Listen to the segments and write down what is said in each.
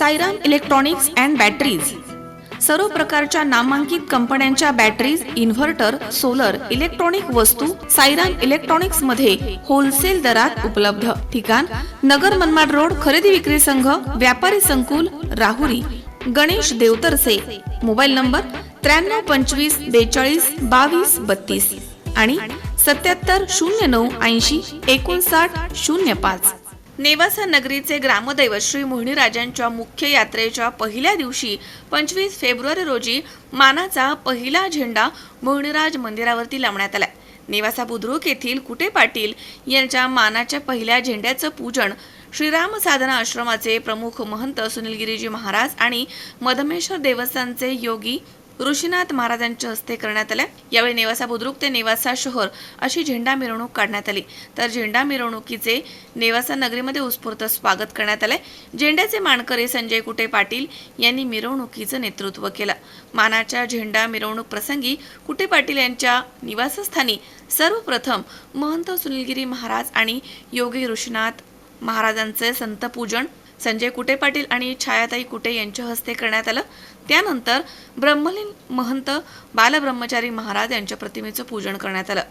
Sairam electronics and batteries सर्व प्रकारच्या नामांकित कंपन्यांच्या बॅटरीज, इन्व्हर्टर, सोलर, इलेक्ट्रॉनिक वस्तू साईराम इलेक्ट्रॉनिक्स मध्ये होलसेल दरात उपलब्ध. ठिकाण नगर मनमाड रोड, खरेदी विक्री संघ, व्यापारी संकुल, राहुरी. गणेश देवतरसे. मोबाईल नंबर 93 25 42 22 32 आणि 77 09 80 59 05. नेवासा नगरीचे ग्रामदैवत श्री मोहिनीराजांच्या मुख्य यात्रेच्या पहिल्या दिवशी 25 फेब्रुवारी रोजी मानाचा पहिला झेंडा मोहिनीराज मंदिरावरती लावण्यात आला. नेवासा बुद्रुक येथील कुटे पाटील यांच्या मानाच्या पहिल्या झेंड्याचं पूजन श्रीराम साधना आश्रमाचे प्रमुख महंत सुनीलगिरीजी महाराज आणि मधमेश्वर देवस्थानचे योगी ऋषीनाथ महाराजांच्या हस्ते करण्यात आल्या. यावेळी नेवासा बुद्रुक ते नेवासा शहर अशी झेंडा मिरवणूक काढण्यात आली. तर झेंडा मिरवणुकीचे नेवासा नगरीमध्ये उत्स्फूर्त स्वागत करण्यात आले. झेंड्याचे मानकरी संजय कुटे पाटील यांनी मिरवणुकीचं नेतृत्व केलं. मानाच्या झेंडा मिरवणूक प्रसंगी कुटे पाटील यांच्या निवासस्थानी सर्वप्रथम महंत सुनीलगिरी महाराज आणि योगी ऋषीनाथ महाराजांचे संत पूजन संजय कुटे पाटील आणि छायाताई कुटे यांच्या हस्ते करण्यात आलं. त्यानंतर ब्रह्मलीन महंत बालब्रह्मचारी महाराज यांच्या प्रतिमेचं पूजन करण्यात आलं.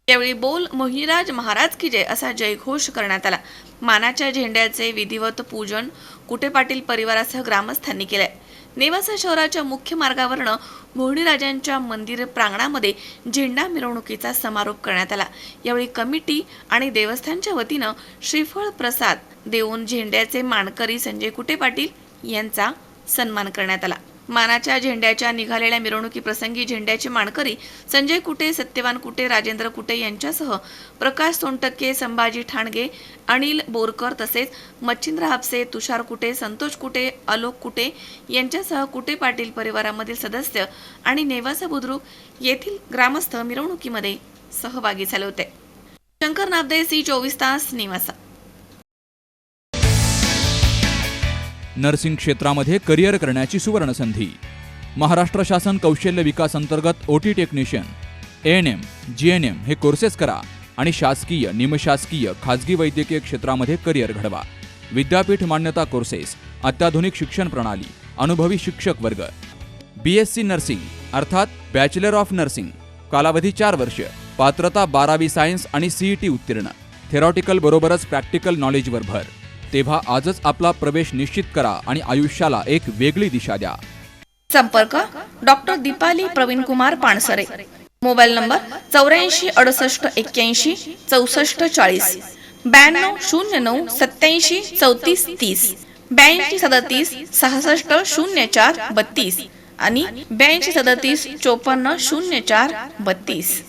यावेळी बोल मोहिनीराज महाराज की जय असा जयघोष करण्यात आला. मानाच्या झेंड्याचे विधिवत पूजन कुटे पाटील परिवारासह ग्रामस्थांनी केले. नेवासा शहराच्या मुख्य मार्गावरनं मोहिनीराजांच्या मंदिर प्रांगणामध्ये झेंडा मिरवणुकीचा समारोप करण्यात आला. यावेळी कमिटी आणि देवस्थानच्या वतीनं श्रीफळ प्रसाद देऊन झेंड्याचे मानकरी संजय कुटे पाटील यांचा सन्मान करण्यात आला. मानाच्या झेंड्याच्या निघालेल्या मिरवणुकीप्रसंगी झेंड्याचे मानकरी संजय कुटे, सत्यवान कुटे, राजेंद्र कुटे यांच्यासह प्रकाश सोनटक्के, संभाजी ठाणगे, अनिल बोरकर तसेच मच्छिंद्र हापसे, तुषार कुटे, संतोष कुटे, आलोक कुटे यांच्यासह कुटे पाटील परिवारामधील सदस्य आणि नेवासा बुद्रुक येथील ग्रामस्थ मिरवणुकीमध्ये सहभागी झाले होते. शंकर नाबदे, सी 24 तास, नेवासा. नर्सिंग क्षेत्रामध्ये करिअर करण्याची सुवर्ण संधी. महाराष्ट्र शासन कौशल्य विकास अंतर्गत ओटी टेक्निशियन, ANM, GNM हे कोर्सेस करा आणि शासकीय, निमशासकीय, खाजगी वैद्यकीय क्षेत्रामध्ये करिअर घडवा. विद्यापीठ मान्यता कोर्सेस, अत्याधुनिक शिक्षण प्रणाली, अनुभवी शिक्षक वर्ग. BSc नर्सिंग अर्थात बॅचलर ऑफ नर्सिंग, कालावधी 4 वर्ष, पात्रता 12वी सायन्स आणि CET उत्तीर्ण. थेरॉटिकल बरोबरच प्रॅक्टिकल नॉलेजवर भर. तेव्हा आजच आपला प्रवेश निश्चित करा आणि आयुष्याला एक वेगळी दिशा द्या. संपर्क doctor Deepali Praveen Kumar Pansare. Mobile number 84 68 81 64 40, 92 09 87 34 30, 82 37 66 04 32 आणि 82 37 54 04 32.